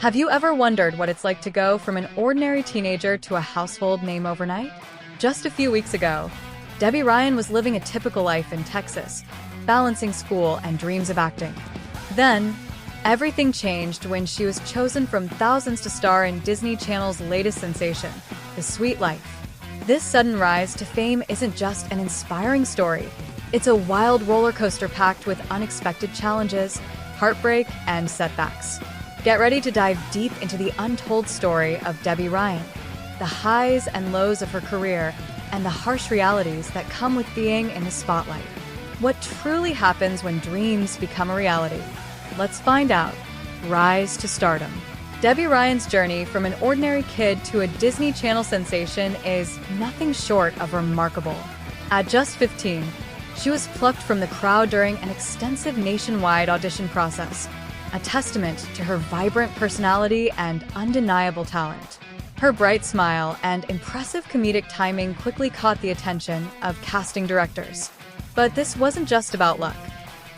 Have you ever wondered what it's like to go from an ordinary teenager to a household name overnight? Just a few weeks ago, Debby Ryan was living a typical life in Texas, balancing school and dreams of acting. Then, everything changed when she was chosen from thousands to star in Disney Channel's latest sensation, The Sweet Life. This sudden rise to fame isn't just an inspiring story. It's a wild roller coaster packed with unexpected challenges, heartbreak, and setbacks. Get ready to dive deep into the untold story of Debby Ryan, the highs and lows of her career, and the harsh realities that come with being in the spotlight. What truly happens when dreams become a reality? Let's find out. Rise to Stardom. Debby Ryan's journey from an ordinary kid to a Disney Channel sensation is nothing short of remarkable. At just 15, she was plucked from the crowd during an extensive nationwide audition process, a testament to her vibrant personality and undeniable talent. Her bright smile and impressive comedic timing quickly caught the attention of casting directors. But this wasn't just about luck.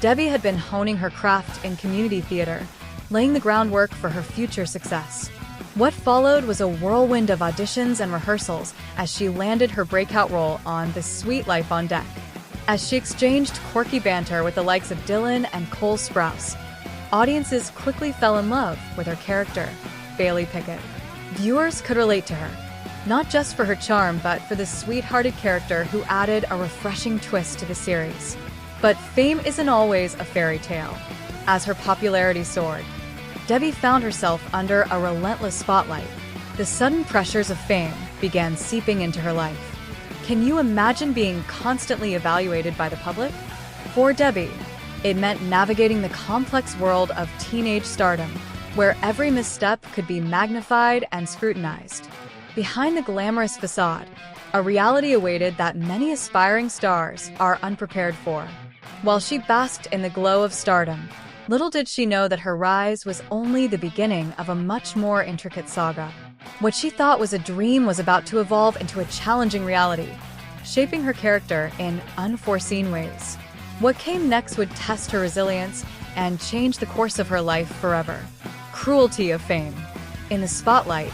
Debby had been honing her craft in community theater, laying the groundwork for her future success. What followed was a whirlwind of auditions and rehearsals as she landed her breakout role on The Sweet Life on Deck. As she exchanged quirky banter with the likes of Dylan and Cole Sprouse, audiences quickly fell in love with her character, Bailey Pickett. Viewers could relate to her, not just for her charm but for the sweet-hearted character who added a refreshing twist to the series. But fame isn't always a fairy tale. As her popularity soared, Debby found herself under a relentless spotlight. The sudden pressures of fame began seeping into her life. Can you imagine being constantly evaluated by the public? For Debby, it meant navigating the complex world of teenage stardom, where every misstep could be magnified and scrutinized. Behind the glamorous facade, a reality awaited that many aspiring stars are unprepared for. While she basked in the glow of stardom, little did she know that her rise was only the beginning of a much more intricate saga. What she thought was a dream was about to evolve into a challenging reality, shaping her character in unforeseen ways. What came next would test her resilience and change the course of her life forever. Cruelty of fame. In the spotlight,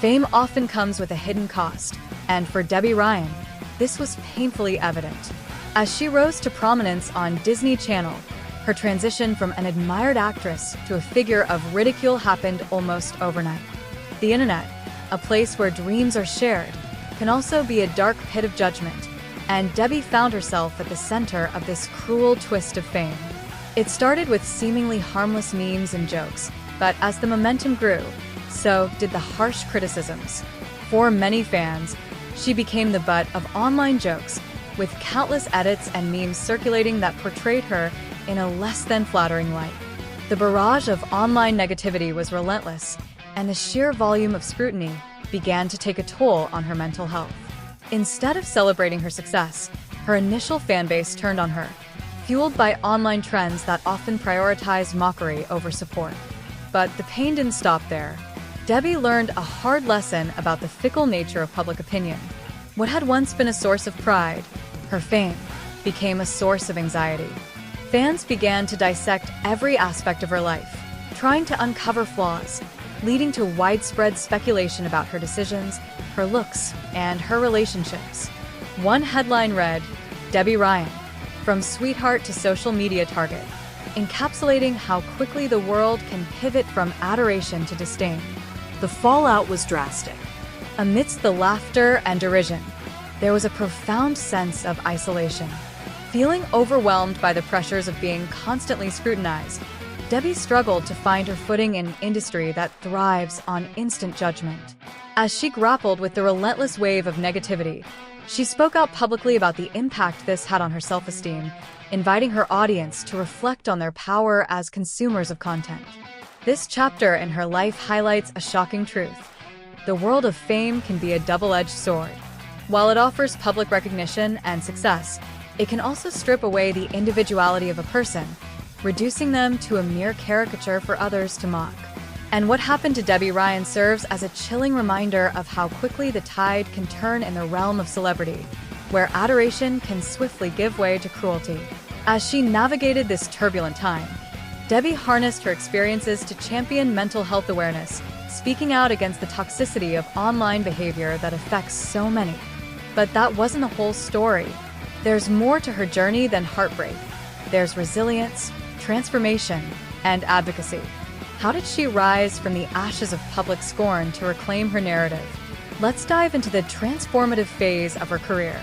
fame often comes with a hidden cost, and for Debby Ryan, this was painfully evident. As she rose to prominence on Disney Channel, her transition from an admired actress to a figure of ridicule happened almost overnight. The internet, a place where dreams are shared, can also be a dark pit of judgment, and Debby found herself at the center of this cruel twist of fame. It started with seemingly harmless memes and jokes, but as the momentum grew, so did the harsh criticisms. For many fans, she became the butt of online jokes, with countless edits and memes circulating that portrayed her in a less than flattering light. The barrage of online negativity was relentless, and the sheer volume of scrutiny began to take a toll on her mental health. Instead of celebrating her success, her initial fanbase turned on her, fueled by online trends that often prioritized mockery over support. But the pain didn't stop there. Debby learned a hard lesson about the fickle nature of public opinion. What had once been a source of pride, her fame, became a source of anxiety. Fans began to dissect every aspect of her life, trying to uncover flaws, leading to widespread speculation about her decisions, her looks, and her relationships. One headline read, "Debby Ryan, from sweetheart to social media target," encapsulating how quickly the world can pivot from adoration to disdain. The fallout was drastic. Amidst the laughter and derision, there was a profound sense of isolation. Feeling overwhelmed by the pressures of being constantly scrutinized, Debby struggled to find her footing in an industry that thrives on instant judgment. As she grappled with the relentless wave of negativity, she spoke out publicly about the impact this had on her self-esteem, inviting her audience to reflect on their power as consumers of content. This chapter in her life highlights a shocking truth. The world of fame can be a double-edged sword. While it offers public recognition and success, it can also strip away the individuality of a person, reducing them to a mere caricature for others to mock. And what happened to Debby Ryan serves as a chilling reminder of how quickly the tide can turn in the realm of celebrity, where adoration can swiftly give way to cruelty. As she navigated this turbulent time, Debbie harnessed her experiences to champion mental health awareness, speaking out against the toxicity of online behavior that affects so many. But that wasn't the whole story. There's more to her journey than heartbreak. There's resilience, transformation, and advocacy. How did she rise from the ashes of public scorn to reclaim her narrative? Let's dive into the transformative phase of her career.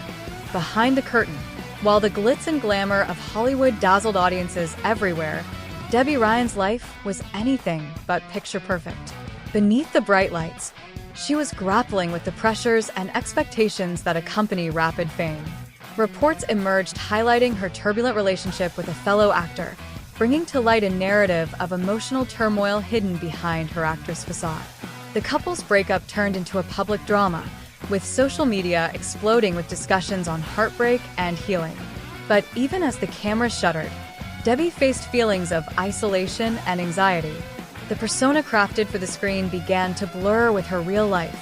Behind the curtain, while the glitz and glamour of Hollywood dazzled audiences everywhere, Debby Ryan's life was anything but picture perfect. Beneath the bright lights, she was grappling with the pressures and expectations that accompany rapid fame. Reports emerged highlighting her turbulent relationship with a fellow actor, bringing to light a narrative of emotional turmoil hidden behind her actress facade. The couple's breakup turned into a public drama, with social media exploding with discussions on heartbreak and healing. But even as the camera shuttered, Debby faced feelings of isolation and anxiety. The persona crafted for the screen began to blur with her real life,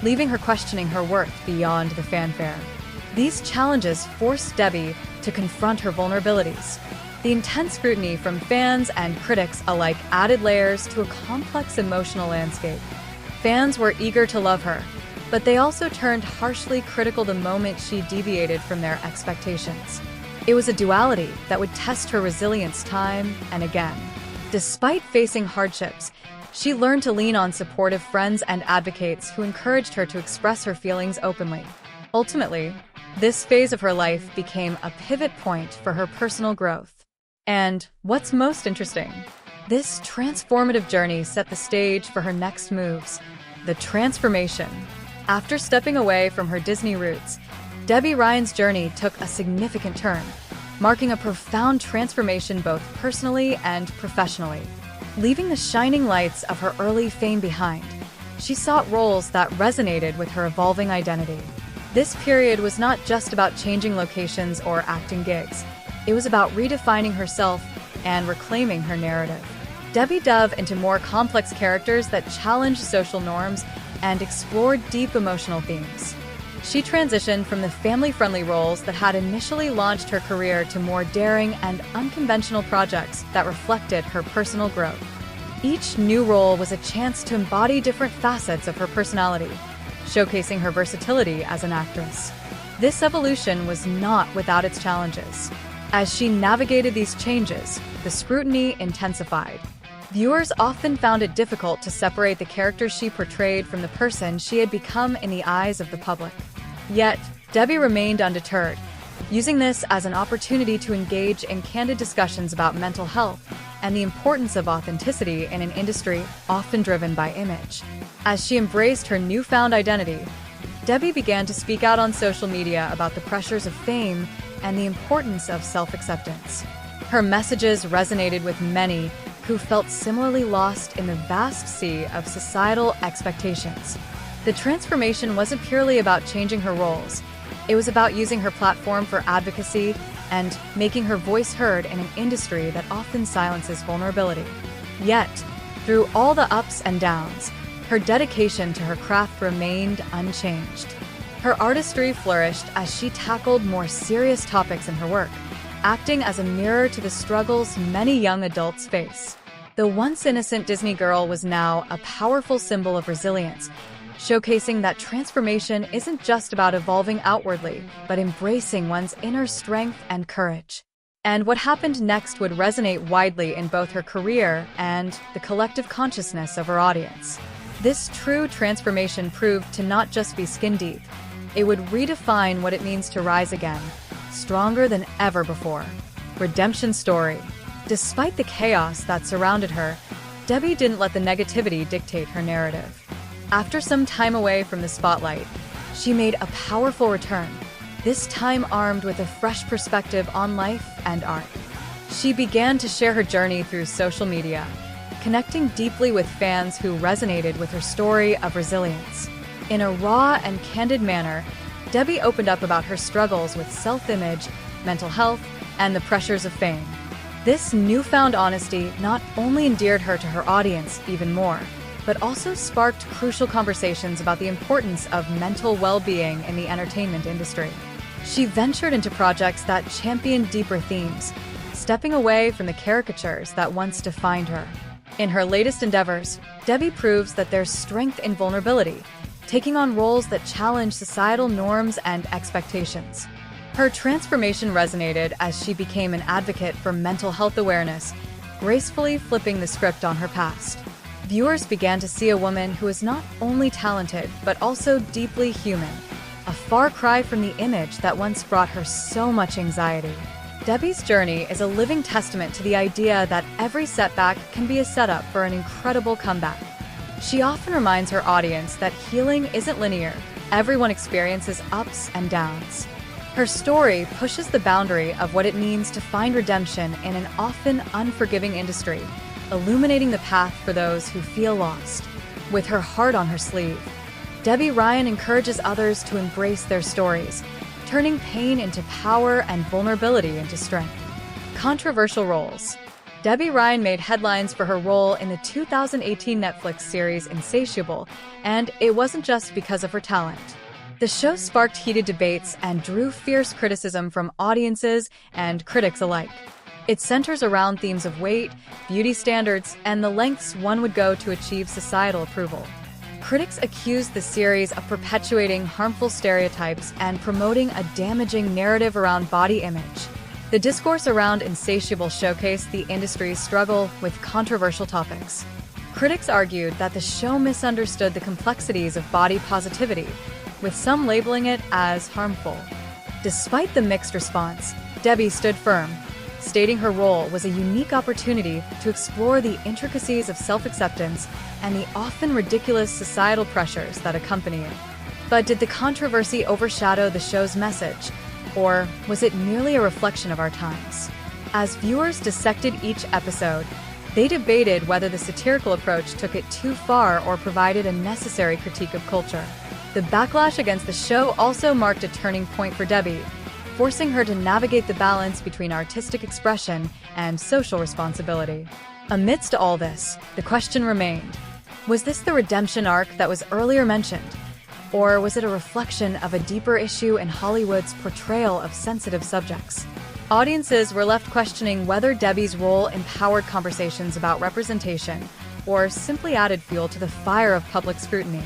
leaving her questioning her worth beyond the fanfare. These challenges forced Debby to confront her vulnerabilities. The intense scrutiny from fans and critics alike added layers to a complex emotional landscape. Fans were eager to love her, but they also turned harshly critical the moment she deviated from their expectations. It was a duality that would test her resilience time and again. Despite facing hardships, she learned to lean on supportive friends and advocates who encouraged her to express her feelings openly. Ultimately, this phase of her life became a pivot point for her personal growth. And what's most interesting? This transformative journey set the stage for her next moves, the transformation. After stepping away from her Disney roots, Debby Ryan's journey took a significant turn, marking a profound transformation both personally and professionally. Leaving the shining lights of her early fame behind, she sought roles that resonated with her evolving identity. This period was not just about changing locations or acting gigs. It was about redefining herself and reclaiming her narrative. Debby dove into more complex characters that challenged social norms and explored deep emotional themes. She transitioned from the family-friendly roles that had initially launched her career to more daring and unconventional projects that reflected her personal growth. Each new role was a chance to embody different facets of her personality, showcasing her versatility as an actress. This evolution was not without its challenges. As she navigated these changes, the scrutiny intensified. Viewers often found it difficult to separate the character she portrayed from the person she had become in the eyes of the public. Yet, Debby remained undeterred, using this as an opportunity to engage in candid discussions about mental health and the importance of authenticity in an industry often driven by image. As she embraced her newfound identity, Debby began to speak out on social media about the pressures of fame and the importance of self-acceptance. Her messages resonated with many who felt similarly lost in the vast sea of societal expectations. The transformation wasn't purely about changing her roles. It was about using her platform for advocacy and making her voice heard in an industry that often silences vulnerability. Yet, through all the ups and downs, her dedication to her craft remained unchanged. Her artistry flourished as she tackled more serious topics in her work, acting as a mirror to the struggles many young adults face. The once innocent Disney girl was now a powerful symbol of resilience, showcasing that transformation isn't just about evolving outwardly, but embracing one's inner strength and courage. And what happened next would resonate widely in both her career and the collective consciousness of her audience. This true transformation proved to not just be skin deep. It would redefine what it means to rise again, stronger than ever before. Redemption story. Despite the chaos that surrounded her, Debby didn't let the negativity dictate her narrative. After some time away from the spotlight, she made a powerful return, this time armed with a fresh perspective on life and art. She began to share her journey through social media, connecting deeply with fans who resonated with her story of resilience. In a raw and candid manner, Debby opened up about her struggles with self-image, mental health, and the pressures of fame. This newfound honesty not only endeared her to her audience even more, but also sparked crucial conversations about the importance of mental well-being in the entertainment industry. She ventured into projects that championed deeper themes, stepping away from the caricatures that once defined her. In her latest endeavors, Debby proves that there's strength in vulnerability, taking on roles that challenge societal norms and expectations. Her transformation resonated as she became an advocate for mental health awareness, gracefully flipping the script on her past. Viewers began to see a woman who is not only talented, but also deeply human, a far cry from the image that once brought her so much anxiety. Debby's journey is a living testament to the idea that every setback can be a setup for an incredible comeback. She often reminds her audience that healing isn't linear. Everyone experiences ups and downs. Her story pushes the boundary of what it means to find redemption in an often unforgiving industry, illuminating the path for those who feel lost. With her heart on her sleeve, Debby Ryan encourages others to embrace their stories, turning pain into power and vulnerability into strength. Controversial roles. Debby Ryan made headlines for her role in the 2018 Netflix series Insatiable, and it wasn't just because of her talent. The show sparked heated debates and drew fierce criticism from audiences and critics alike. It centers around themes of weight, beauty standards, and the lengths one would go to achieve societal approval. Critics accused the series of perpetuating harmful stereotypes and promoting a damaging narrative around body image. The discourse around Insatiable showcased the industry's struggle with controversial topics. Critics argued that the show misunderstood the complexities of body positivity, with some labeling it as harmful. Despite the mixed response, Debby stood firm, stating her role was a unique opportunity to explore the intricacies of self-acceptance and the often ridiculous societal pressures that accompany it. But did the controversy overshadow the show's message, or was it merely a reflection of our times? As viewers dissected each episode, they debated whether the satirical approach took it too far or provided a necessary critique of culture. The backlash against the show also marked a turning point for Debby, forcing her to navigate the balance between artistic expression and social responsibility. Amidst all this, the question remained: was this the redemption arc that was earlier mentioned? Or was it a reflection of a deeper issue in Hollywood's portrayal of sensitive subjects? Audiences were left questioning whether Debby's role empowered conversations about representation or simply added fuel to the fire of public scrutiny.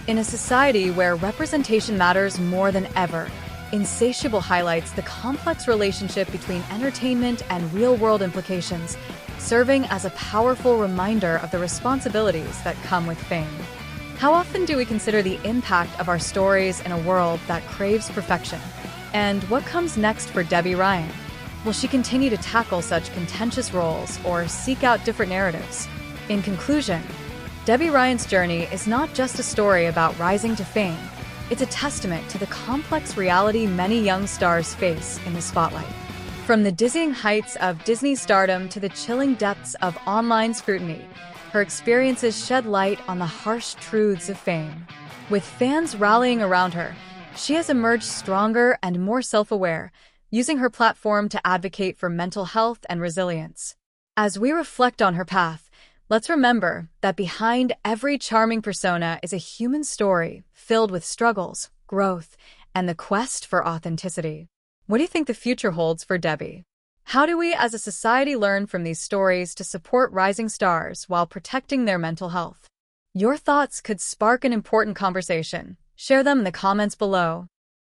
In a society where representation matters more than ever, Insatiable highlights the complex relationship between entertainment and real-world implications, serving as a powerful reminder of the responsibilities that come with fame. How often do we consider the impact of our stories in a world that craves perfection? And what comes next for Debby Ryan? Will she continue to tackle such contentious roles or seek out different narratives? In conclusion, Debby Ryan's journey is not just a story about rising to fame. It's a testament to the complex reality many young stars face in the spotlight. From the dizzying heights of Disney stardom to the chilling depths of online scrutiny, her experiences shed light on the harsh truths of fame. With fans rallying around her, she has emerged stronger and more self-aware, using her platform to advocate for mental health and resilience. As we reflect on her path, let's remember that behind every charming persona is a human story filled with struggles, growth, and the quest for authenticity. What do you think the future holds for Debby? How do we as a society learn from these stories to support rising stars while protecting their mental health? Your thoughts could spark an important conversation. Share them in the comments below.